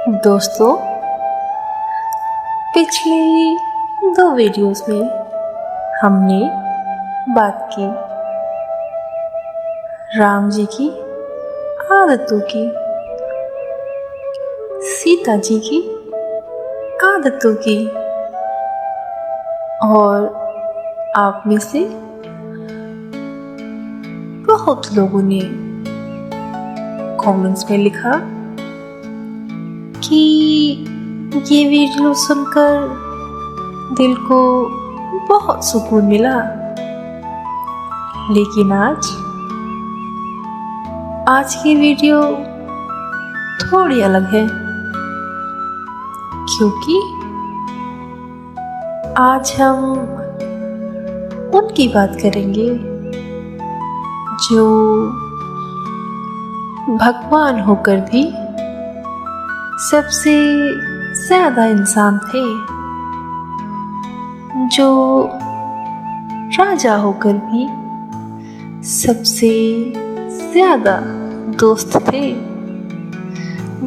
दोस्तों, पिछली 2 वीडियोस में हमने बात की राम जी की आदतों की, सीता जी की आदतों की, और आप में से बहुत लोगों ने कमेंट्स में लिखा कि ये वीडियो सुनकर दिल को बहुत सुकून मिला। लेकिन आज की वीडियो थोड़ी अलग है, क्योंकि आज हम उनकी बात करेंगे जो भगवान होकर भी सबसे ज्यादा इंसान थे, जो राजा होकर भी सबसे ज्यादा दोस्त थे,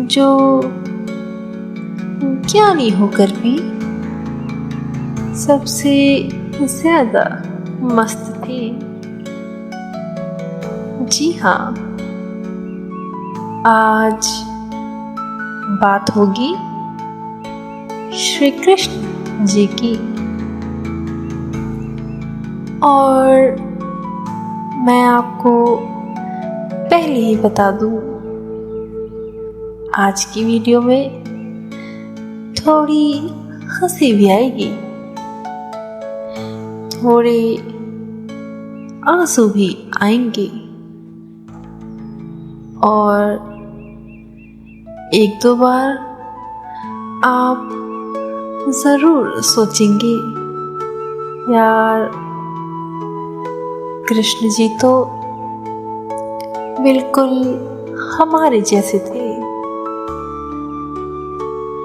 जो ज्ञानी होकर भी सबसे ज्यादा मस्त थे। जी हाँ, आज बात होगी श्री कृष्ण जी की। और मैं आपको पहले ही बता दूं, आज की वीडियो में थोड़ी हंसी भी आएगी, थोड़े आंसू भी आएंगे, और 1-2 बार आप जरूर सोचेंगे, यार कृष्ण जी तो बिल्कुल हमारे जैसे थे।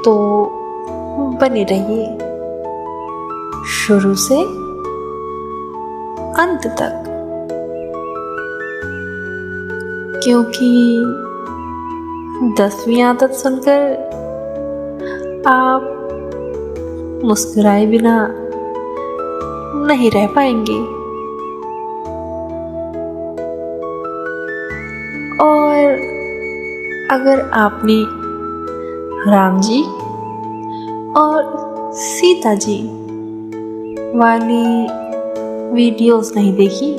तो बने रहिए शुरू से अंत तक, क्योंकि 10वीं आदत सुनकर आप मुस्कुराए बिना नहीं रह पाएंगे। और अगर आपने राम जी और सीता जी वाली वीडियोस नहीं देखी,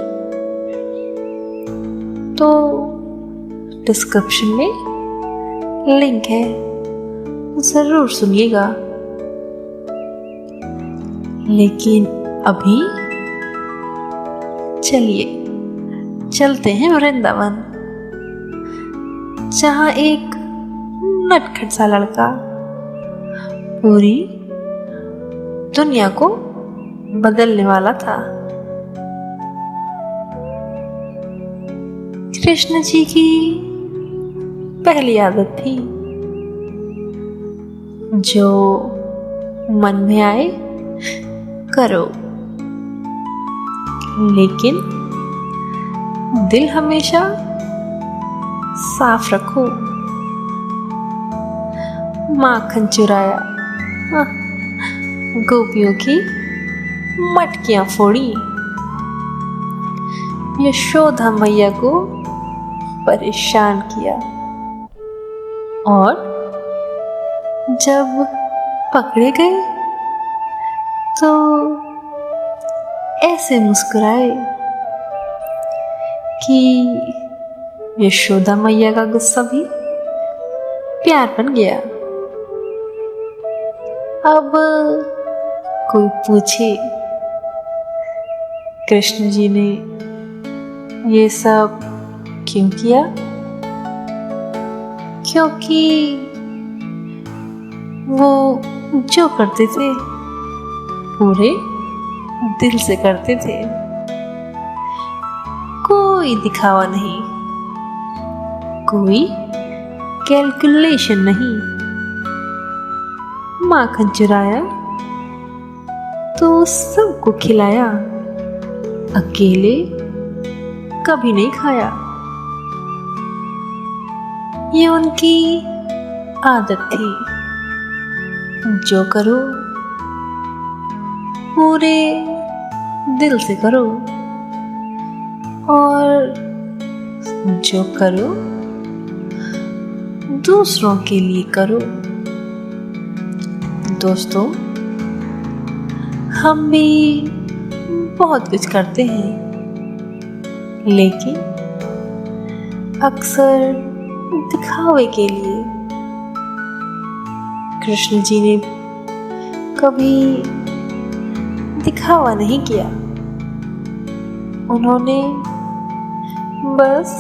तो डिस्क्रिप्शन में लिंक है, जरूर सुनिएगा। लेकिन अभी चलिए चलते हैं वृंदावन, जहां एक नटखट सा लड़का पूरी दुनिया को बदलने वाला था। कृष्ण जी की पहली आदत थी, जो मन में आए करो, लेकिन दिल हमेशा साफ रखो। माखन चुराया, गोपियों की मटकियां फोड़ी, यशोदा मैया को परेशान किया, और जब पकड़े गए तो ऐसे मुस्कुराए कि यशोदा मैया का गुस्सा भी प्यार बन गया। अब कोई पूछे कृष्ण जी ने ये सब क्यों किया? क्योंकि वो जो करते थे पूरे दिल से करते थे, कोई दिखावा नहीं, कोई कैलकुलेशन नहीं। माखन चुराया तो सबको खिलाया, अकेले कभी नहीं खाया। ये उनकी आदत थी, जो करो पूरे दिल से करो और जो करो दूसरों के लिए करो। दोस्तों, हम भी बहुत कुछ करते हैं, लेकिन अक्सर दिखावे के लिए। कृष्ण जी ने कभी दिखावा नहीं किया, उन्होंने बस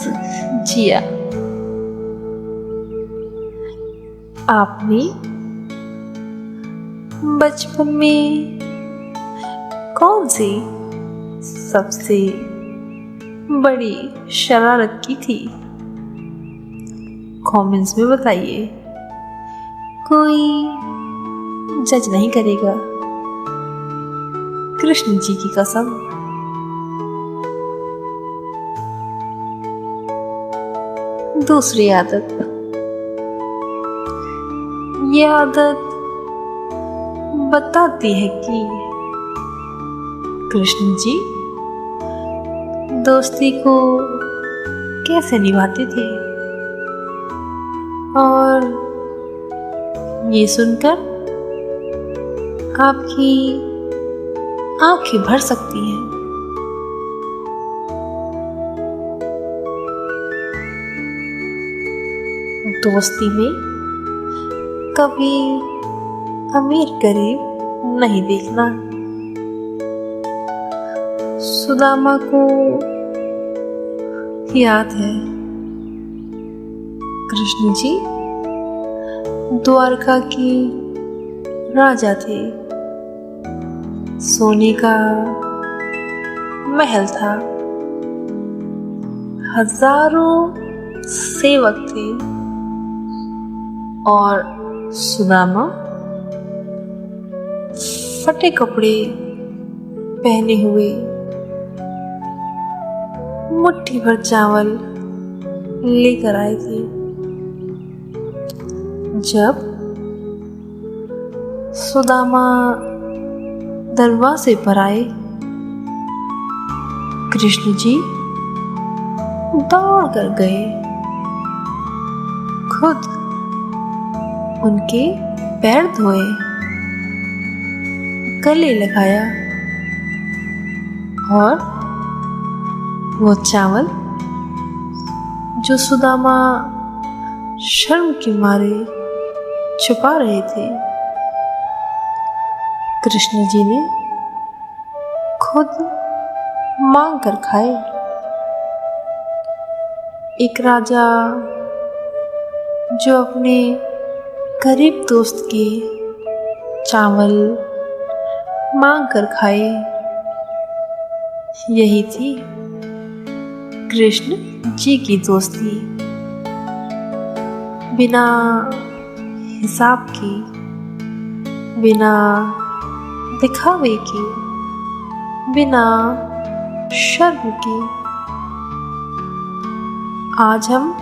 जिया। आपने बचपन में कौन सी सबसे बड़ी शरारत की थी? कमेंट्स में बताइए, कोई जज नहीं करेगा, कृष्ण जी की कसम। दूसरी आदत, ये आदत बताती है कि कृष्ण जी दोस्ती को कैसे निभाते थे, और ये सुनकर आपकी आंखें भर सकती हैं। दोस्ती में कभी अमीर गरीब नहीं देखना। सुदामा को याद है, कृष्ण जी द्वारका के राजा थे। सोने का महल था, हजारों सेवक थे, और सुदामा फटे कपड़े पहने हुए मुट्ठी भर चावल लेकर आए थे। जब सुदामा दरवाजे पर आए, कृष्ण जी दौड़ कर गए, खुद उनके पैर धोए, गले लगाया, और वो चावल जो सुदामा शर्म के मारे छुपा रहे थे, कृष्ण जी ने खुद मांग कर खाए। एक राजा जो अपने गरीब दोस्त के चावल मांग कर खाए, यही थी कृष्ण जी की दोस्ती। बिना हिसाब की, बिना दिखावे की, बिना शर्म की। आज हम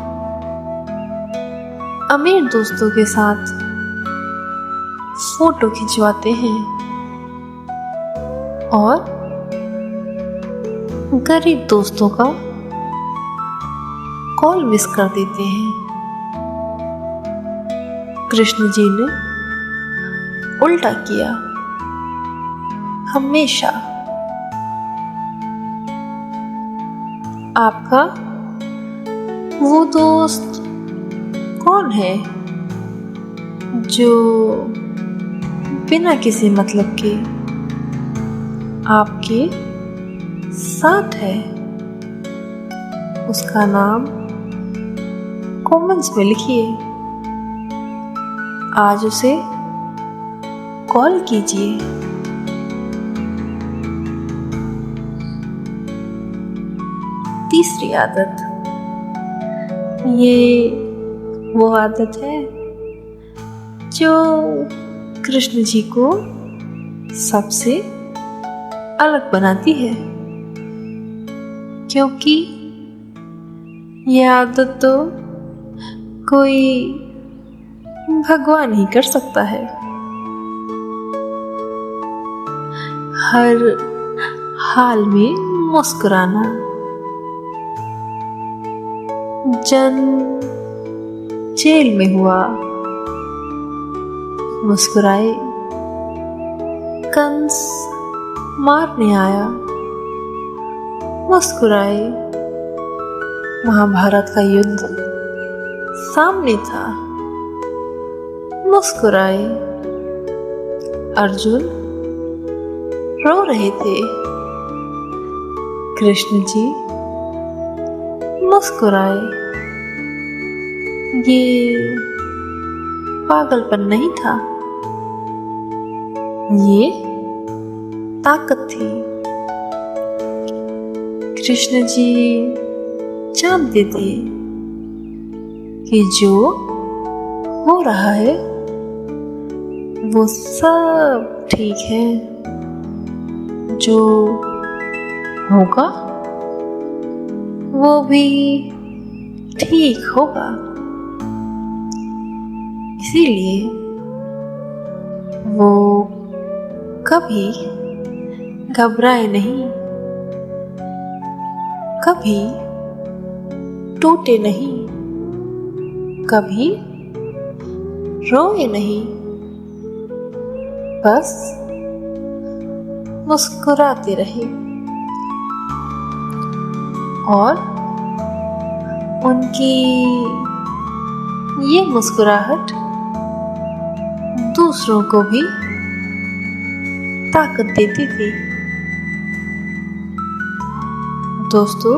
अमीर दोस्तों के साथ फोटो खिंचवाते हैं और गरीब दोस्तों का कॉल मिस कर देते हैं। कृष्ण जी ने उल्टा किया, हमेशा। आपका वो दोस्त कौन है जो बिना किसी मतलब के आपके साथ है? उसका नाम कमेंट्स में लिखिए। आज उसे कॉल कीजिए। तीसरी आदत, ये वो आदत है जो कृष्ण जी को सबसे अलग बनाती है, क्योंकि ये आदत तो कोई भगवान ही कर सकता है। हर हाल में मुस्कुराना, जन्म जेल में हुआ, मुस्कुराए। कंस मारने आया, मुस्कुराए। महाभारत का युद्ध सामने था, मुस्कुराए। अर्जुन रो रहे थे, कृष्ण जी मुस्कुराए। ये पागलपन नहीं था, ये ताकत थी। कृष्ण जी जानते थे कि जो हो रहा है वो सब ठीक है, जो होगा वो भी ठीक होगा। इसीलिए वो कभी घबराए नहीं, कभी टूटे नहीं, कभी रोए नहीं, बस मुस्कुराते रहे। और उनकी ये मुस्कुराहट दूसरों को भी ताकत देती थी। दोस्तों,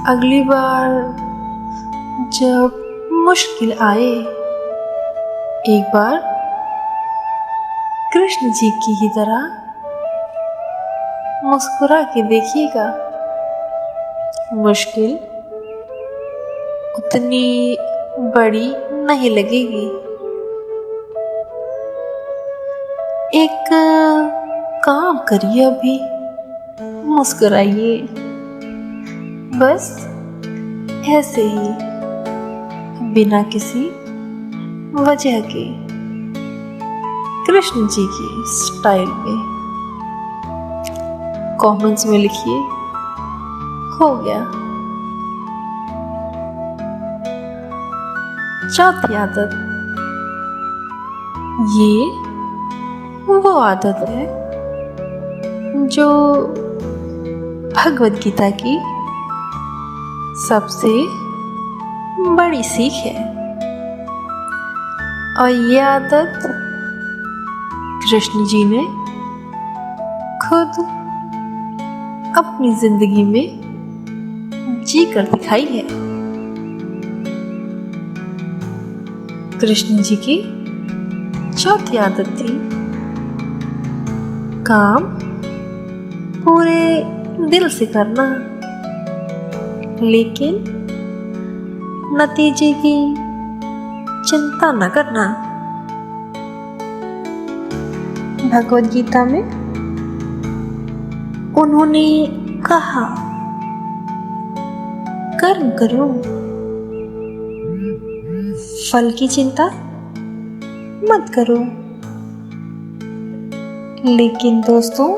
अगली बार जब मुश्किल आए, एक बार कृष्ण जी की ही तरह मुस्कुरा के देखिएगा। मुश्किल उतनी बड़ी नहीं लगेगी। एक काम करिए, अभी मुस्कुराइए, बस ऐसे ही, बिना किसी वजह के, कृष्ण जी की स्टाइल पे। कमेंट्स में लिखिए, हो गया। चौथी आदत, ये वो आदत है जो भगवद गीता की सबसे बड़ी सीख है। और ये आदत कृष्ण जी ने खुद अपनी जिंदगी में जी कर दिखाई है। कृष्ण जी की चौथी आदत थी काम पूरे दिल से करना, लेकिन नतीजे की चिंता न करना। भगवद गीता में उन्होंने कहा, कर्म करो, फल की चिंता मत करो। लेकिन दोस्तों,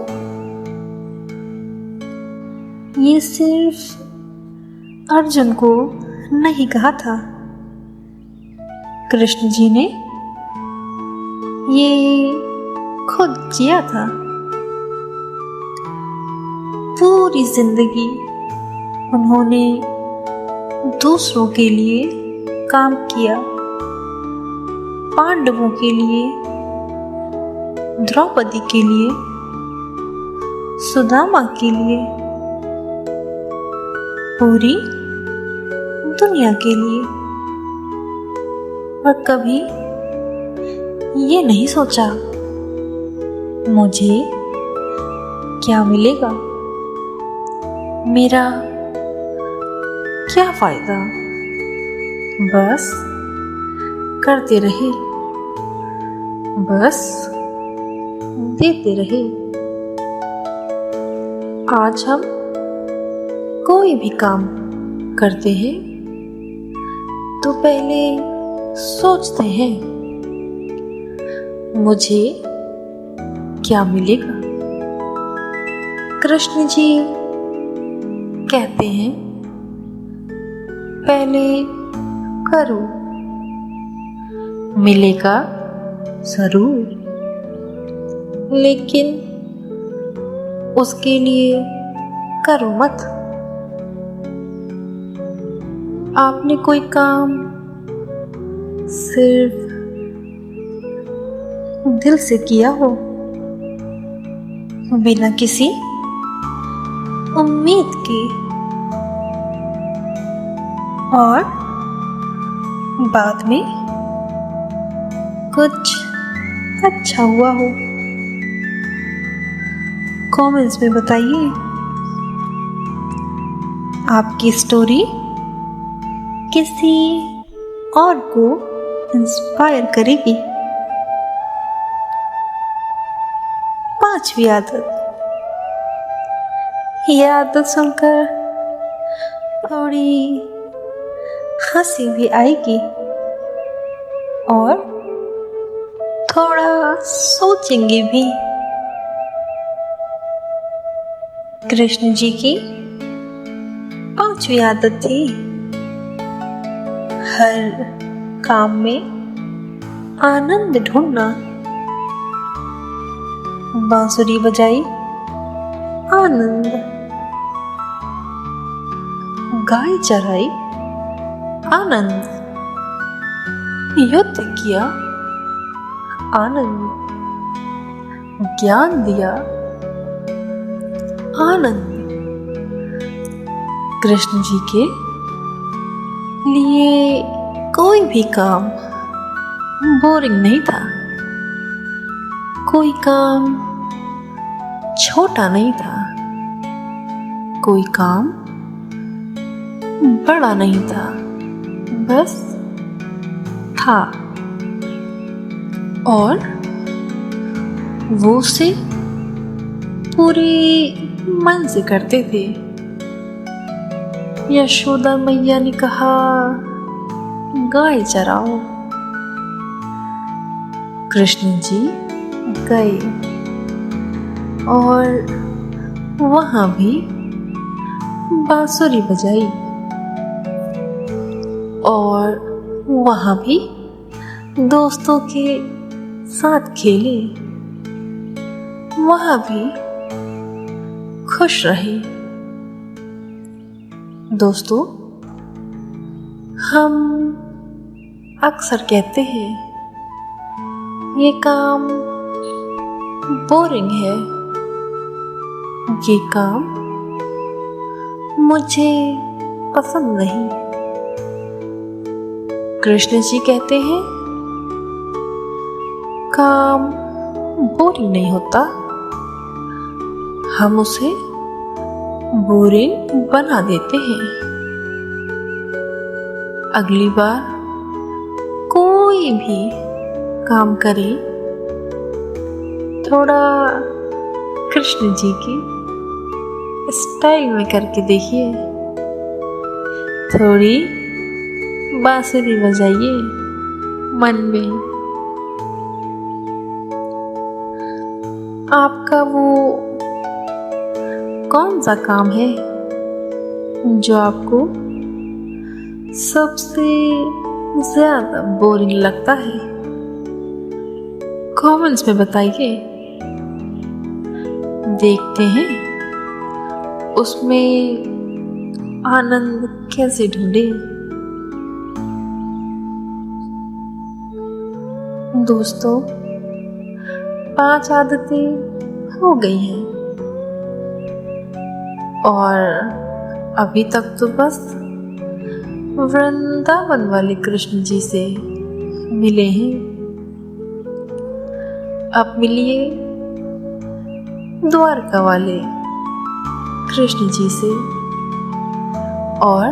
ये सिर्फ अर्जुन को नहीं कहा था, कृष्ण जी ने ये खुद किया था। पूरी जिंदगी उन्होंने दूसरों के लिए काम किया, पांडवों के लिए, द्रौपदी के लिए, सुदामा के लिए, पूरी दुनिया के लिए। और कभी ये नहीं सोचा मुझे क्या मिलेगा, मेरा क्या फायदा। बस करते रहे, बस देते रहे। आज हम कोई भी काम करते हैं तो पहले सोचते हैं मुझे क्या मिलेगा। कृष्ण जी कहते हैं पहले करो, मिलेगा जरूर, लेकिन उसके लिए करो मत। आपने कोई काम सिर्फ दिल से किया हो, बिना किसी उम्मीद के, और बाद में कुछ अच्छा हुआ हो, कमेंट्स में बताइए। आपकी स्टोरी किसी और को इंस्पायर करेगी। 5वीं आदत, यह आदत सुनकर थोड़ी हंसी भी आएगी और थोड़ा सोचेंगे भी। कृष्ण जी की 5वीं आदत थी हर काम में आनंद ढूंढना। बांसुरी बजाई आनंद, गाय चराई आनंद, युद्ध किया आनंद, ज्ञान दिया आनंद। कृष्ण जी के लिए कोई भी काम बोरिंग नहीं था, कोई काम छोटा नहीं था, कोई काम बड़ा नहीं था, बस था। और वो उसे पूरे मन से करते थे। यशोदा मैया ने कहा गाय चराओ, कृष्ण जी गए और वहां भी बांसुरी बजाई और वहां भी दोस्तों के साथ खेले, वहां भी खुश रहे। दोस्तों, हम अक्सर कहते हैं ये काम बोरिंग है, ये काम मुझे पसंद नहीं। कृष्ण जी कहते हैं काम बोरिंग नहीं होता, हम उसे बोरिंग बना देते हैं। अगली बार कोई भी काम करें, थोड़ा कृष्ण जी की स्टाइल में करके देखिए, थोड़ी बांसुरी बजाइए मन में। आपका वो कौन सा काम है जो आपको सबसे ज्यादा बोरिंग लगता है? कमेंट्स में बताइए, देखते हैं उसमें आनंद कैसे ढूंढे। दोस्तों, 5 आदतें हो गई हैं और अभी तक तो बस वृंदावन वाले कृष्ण जी से मिले हैं। अब मिलिए द्वारका वाले कृष्ण जी से और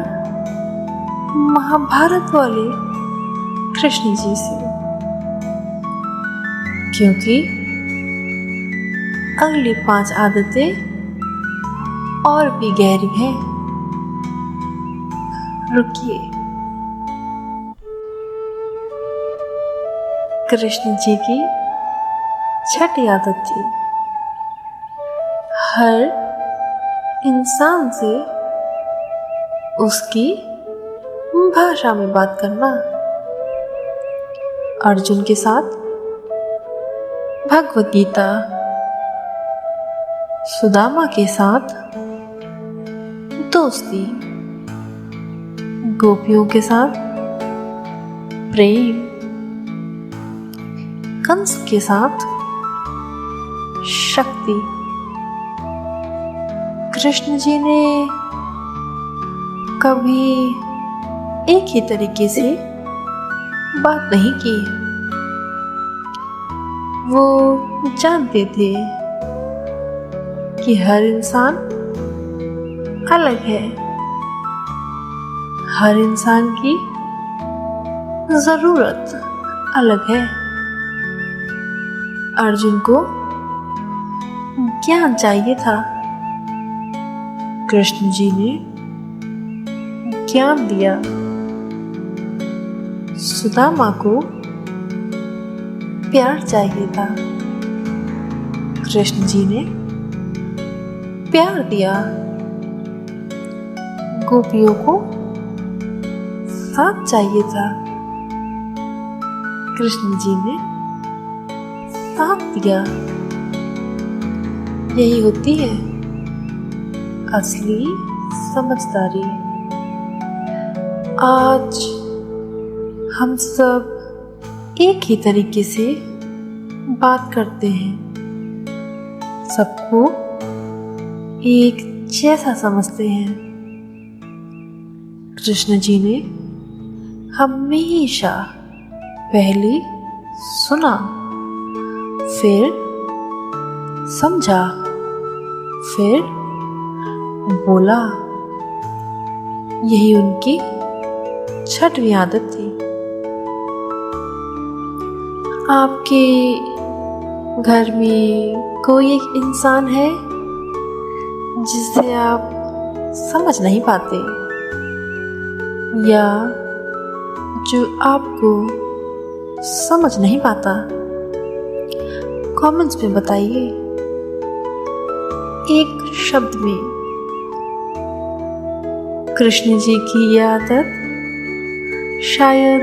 महाभारत वाले कृष्ण जी से, क्योंकि अगली 5 आदतें और भी गहरी हैं। रुकिए। कृष्ण जी की छठी आदत थी हर इंसान से उसकी भाषा में बात करना। अर्जुन के साथ भगवत गीता, सुदामा के साथ दोस्ती, गोपियों के साथ प्रेम, कंस के साथ शक्ति। कृष्ण जी ने कभी एक ही तरीके से बात नहीं की। वो जानते थे कि हर इंसान अलग है, हर इंसान की जरूरत अलग है। अर्जुन को ज्ञान चाहिए था, कृष्ण जी ने ज्ञान दिया। सुदामा को प्यार चाहिए था, कृष्ण जी ने प्यार दिया। गोपियों को साथ चाहिए था, कृष्ण जी ने साथ दिया। यही होती है असली समझदारी। आज हम सब एक ही तरीके से बात करते हैं, सबको एक जैसा समझते हैं। कृष्ण जी ने हमेशा पहले सुना, फिर समझा, फिर बोला। यही उनकी छठवीं आदत थी। आपके घर में कोई एक इंसान है जिसे आप समझ नहीं पाते, या जो आपको समझ नहीं पाता? कमेंट्स में बताइए एक शब्द में। कृष्ण जी की यह आदत शायद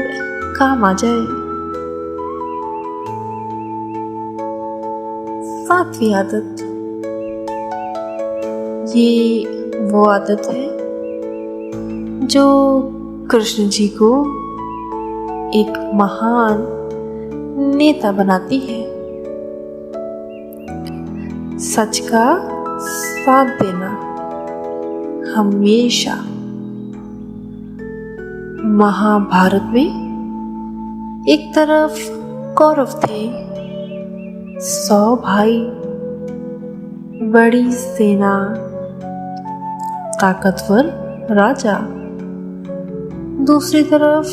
काम आ जाए। सातवीं आदत, ये वो आदत है जो कृष्ण जी को एक महान नेता बनाती है। सच का साथ देना हमेशा। महाभारत में एक तरफ कौरव थे, 100 भाई, बड़ी सेना, ताकतवर राजा। दूसरी तरफ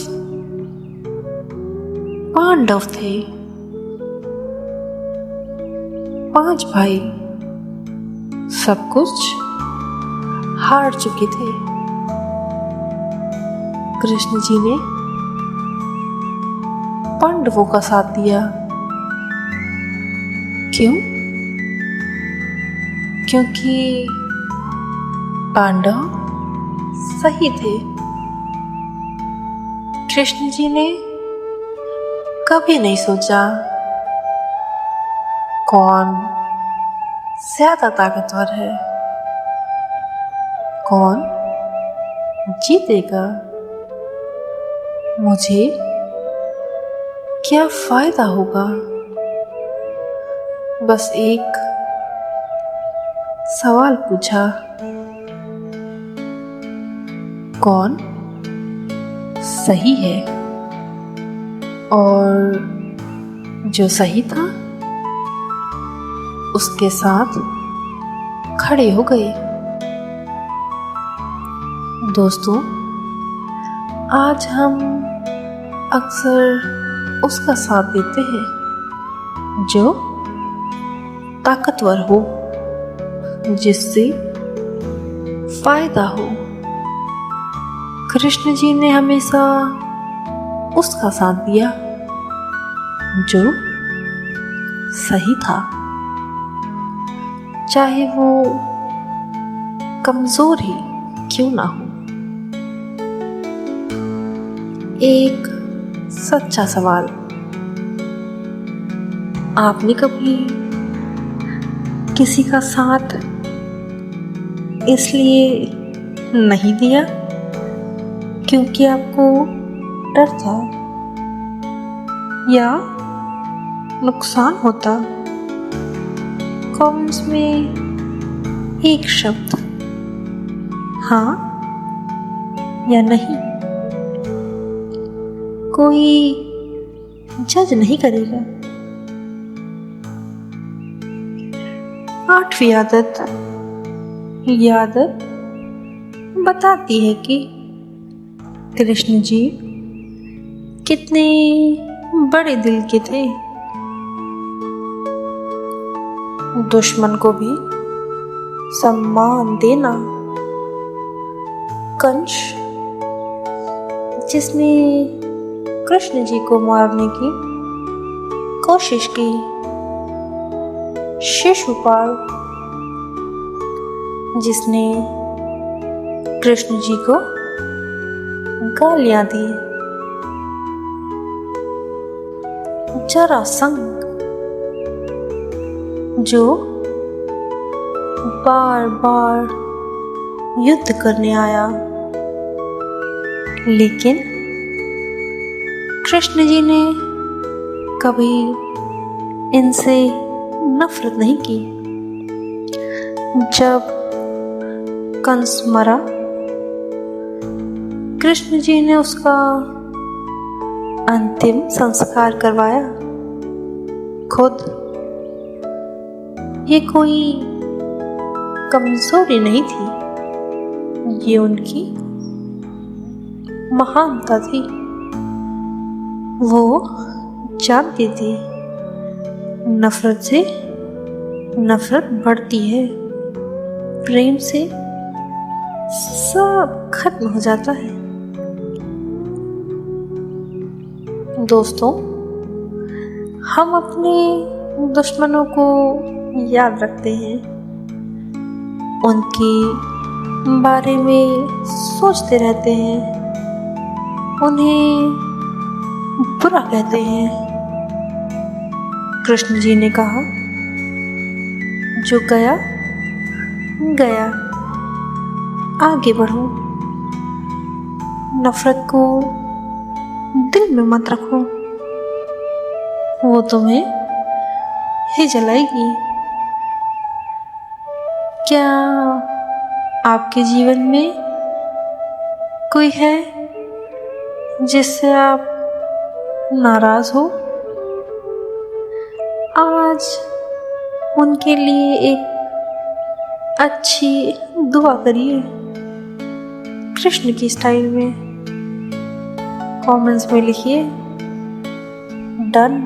पांडव थे, 5 भाई, सब कुछ हार चुके थे। कृष्ण जी ने पांडवों का साथ दिया। क्यों? क्योंकि पांडव सही थे। कृष्ण जी ने कभी नहीं सोचा कौन ज्यादा ताकतवर है, कौन जीतेगा, मुझे क्या फायदा होगा। बस एक सवाल पूछा, कौन सही है? और जो सही था उसके साथ खड़े हो गए। दोस्तों, आज हम अक्सर उसका साथ देते हैं जो ताकतवर हो, जिससे फायदा हो। कृष्ण जी ने हमेशा उसका साथ दिया जो सही था, चाहे वो कमजोर ही क्यों ना हो। एक सच्चा सवाल, आपने कभी किसी का साथ इसलिए नहीं दिया क्योंकि आपको डर था या नुकसान होता? कमेंट्स में एक शब्द हाँ या नहीं, कोई जज नहीं करेगा। 8वीं आदत, ये आदत बताती है कि कृष्ण जी कितने बड़े दिल के थे। दुश्मन को भी सम्मान देना। कंस, जिसने कृष्ण जी को मारने की कोशिश की, शिशुपाल, जिसने कृष्ण जी को गालियां दी, जरासंध, जो बार बार युद्ध करने आया, लेकिन कृष्ण जी ने कभी इनसे नफरत नहीं की। जब कंस मरा, कृष्ण जी ने उसका अंतिम संस्कार करवाया खुद। ये कोई कमजोरी नहीं थी, ये उनकी महानता थी। वो जानती थी नफरत से नफरत बढ़ती है, प्रेम से सब खत्म हो जाता है। दोस्तों, हम अपने दुश्मनों को याद रखते हैं, उनके बारे में सोचते रहते हैं, उन्हें बुरा कहते हैं। कृष्ण जी ने कहा, जो गया गया, आगे बढ़ो, नफरत को दिल में मत रखो, वो तुम्हें ही जलाएगी। क्या आपके जीवन में कोई है जिससे आप नाराज हो? आज उनके लिए एक अच्छी दुआ करिए, कृष्ण की स्टाइल में। कमेंट्स में लिखिए डन।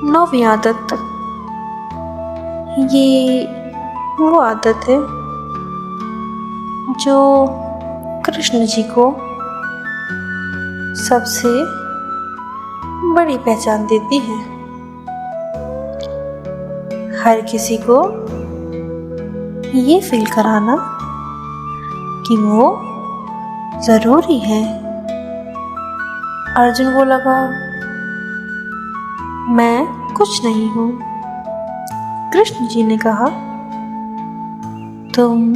9वीं आदत, ये वो आदत है जो कृष्ण जी को सबसे बड़ी पहचान देती है। हर किसी को ये फील कराना कि वो जरूरी है। अर्जुन को लगा मैं कुछ नहीं हूं। कृष्ण जी ने कहा तुम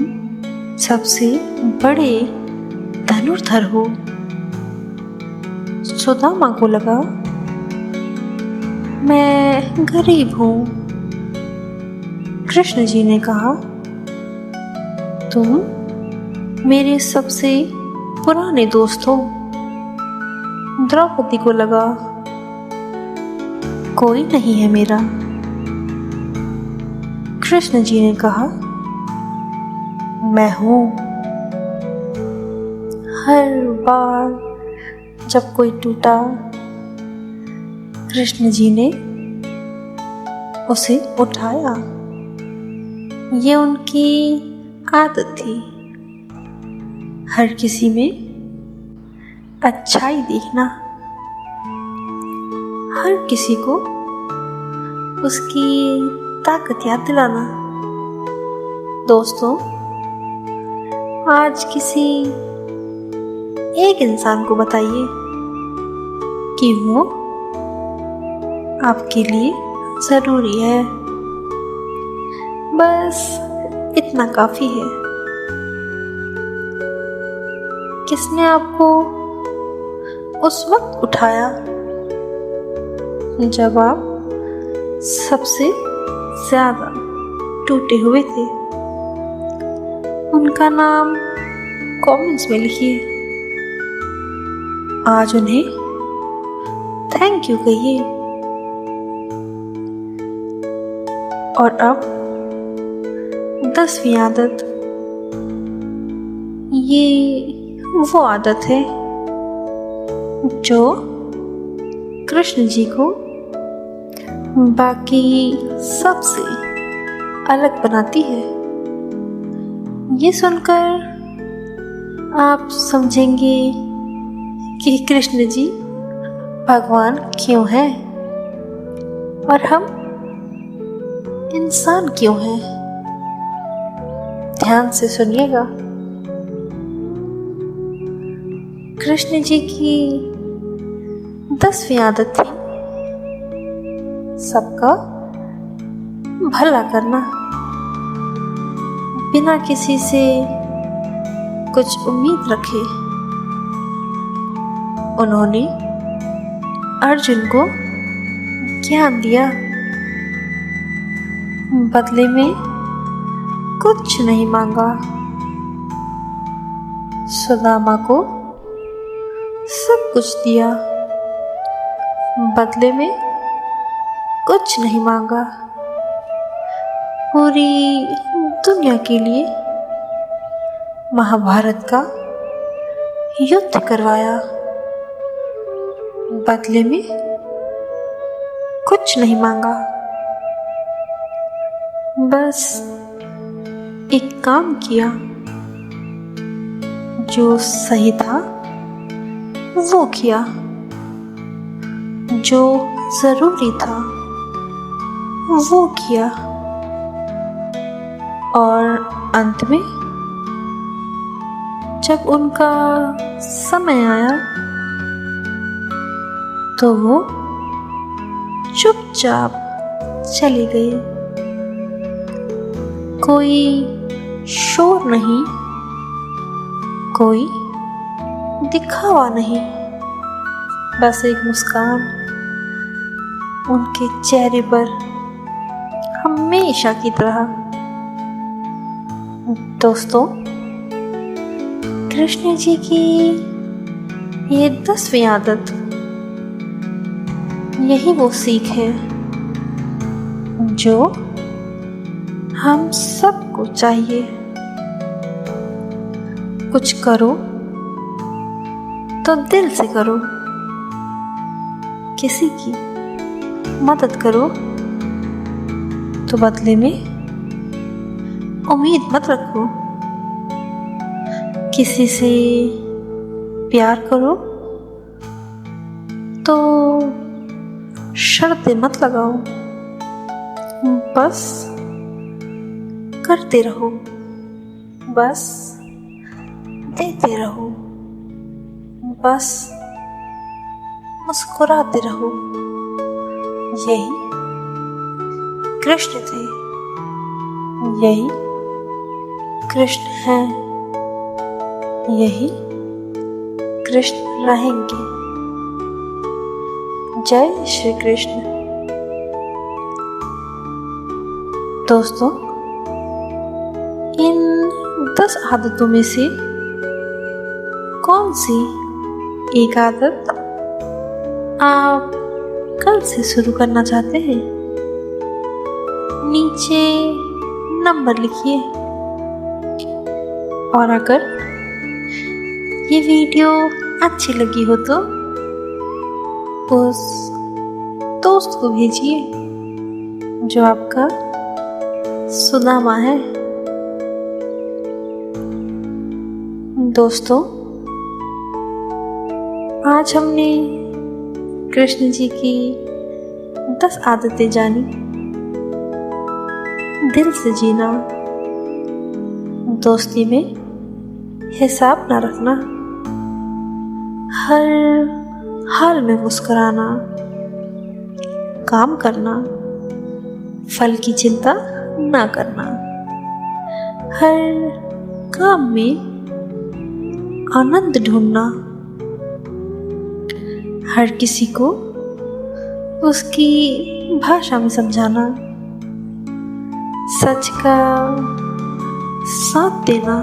सबसे बड़े धनुर्धर हो। सुदामा को लगा मैं गरीब हूं। कृष्ण जी ने कहा तुम मेरे सबसे पुराने दोस्त हो। द्रौपदी को लगा कोई नहीं है मेरा। कृष्ण जी ने कहा मैं हूं। हर बार जब कोई टूटा, कृष्ण जी ने उसे उठाया। ये उनकी आदत थी, हर किसी में अच्छाई देखना। हर किसी को उसकी ताकत याद दिलाना। दोस्तों, आज किसी एक इंसान को बताइए कि वो आपके लिए ज़रूरी है। बस इतना काफ़ी है। किसने आपको उस वक्त उठाया जब आप सबसे ज़्यादा टूटे हुए थे? उनका नाम कमेंट्स में लिखिए। आज उन्हें थैंक यू कहिए। और अब 10वीं आदत। ये वो आदत है जो कृष्ण जी को बाकी सबसे अलग बनाती है। ये सुनकर आप समझेंगे कि कृष्ण जी भगवान क्यों हैं और हम इंसान क्यों हैं। ध्यान से सुनिएगा। कृष्ण जी की 10वीं आदत थी सबका भला करना, बिना किसी से कुछ उम्मीद रखे। उन्होंने अर्जुन को ज्ञान दिया, बदले में कुछ नहीं मांगा। सुदामा को सब कुछ दिया, बदले में कुछ नहीं मांगा। पूरी दुनिया के लिए महाभारत का युद्ध करवाया, बदले में कुछ नहीं मांगा। बस एक काम किया, जो सही था वो किया, जो जरूरी था वो किया, और अंत में जब उनका समय आया तो वो चुपचाप चले गए। कोई शोर नहीं, कोई दिखावा नहीं, बस एक मुस्कान उनके चेहरे पर हमेशा की तरह। दोस्तों, कृष्ण जी की ये 10वीं आदत, यही वो सीख है जो हम सबको चाहिए। कुछ करो तो दिल से करो, किसी की मदद करो तो बदले में उम्मीद मत रखो। किसी से प्यार करो तो शर्तें मत लगाओ, बस करते रहो, बस देते रहो, बस मुस्कुराते रहो। यही कृष्ण थे, यही कृष्ण हैं, यही कृष्ण रहेंगे। जय श्री कृष्ण। दोस्तों, इन 10 आदतों में से कौन सी एक आदत आप कल से शुरू करना चाहते हैं? नीचे नंबर लिखिए। और अगर ये वीडियो अच्छी लगी हो तो उस दोस्त को भेजिए जो आपका सुदामा है। दोस्तों, आज हमने कृष्ण जी की 10 आदतें जानी। दिल से जीना, दोस्ती में हिसाब न रखना, हर हाल में मुस्कुराना, काम करना, फल की चिंता ना करना, हर काम में आनंद ढूंढना, हर किसी को उसकी भाषा में समझाना, सच का साथ देना,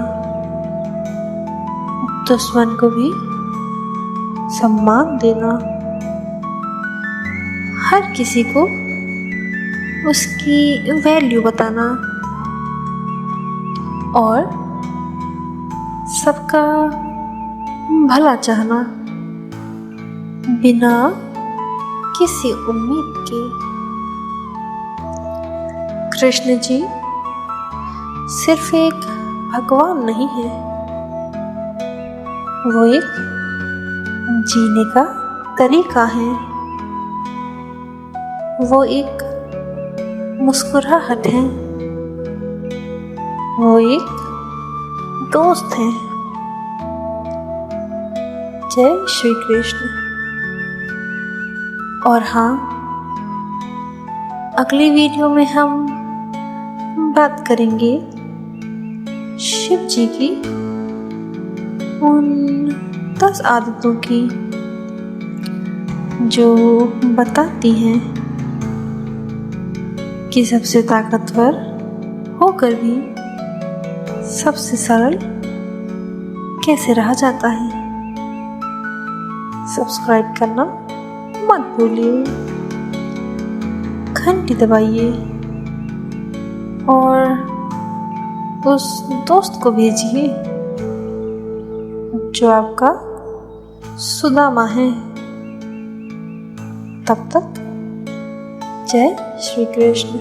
दुश्मन को भी सम्मान देना, हर किसी को उसकी वैल्यू बताना और सबका भला चाहना बिना किसी उम्मीद के। कृष्ण जी सिर्फ एक भगवान नहीं है, वो एक जीने का तरीका है, वो एक मुस्कुराहट है, वो एक दोस्त है। जय श्री कृष्ण। और हाँ, अगली वीडियो में हम बात करेंगे शिव जी की उन 10 आदतों की जो बताती हैं कि सबसे ताकतवर होकर भी सबसे सरल कैसे रहा जाता है। सब्सक्राइब करना मत भूलिए, घंटी दबाइए और उस दोस्त को भेजिए जो आपका सुदामा है। तब तक जय श्री कृष्ण।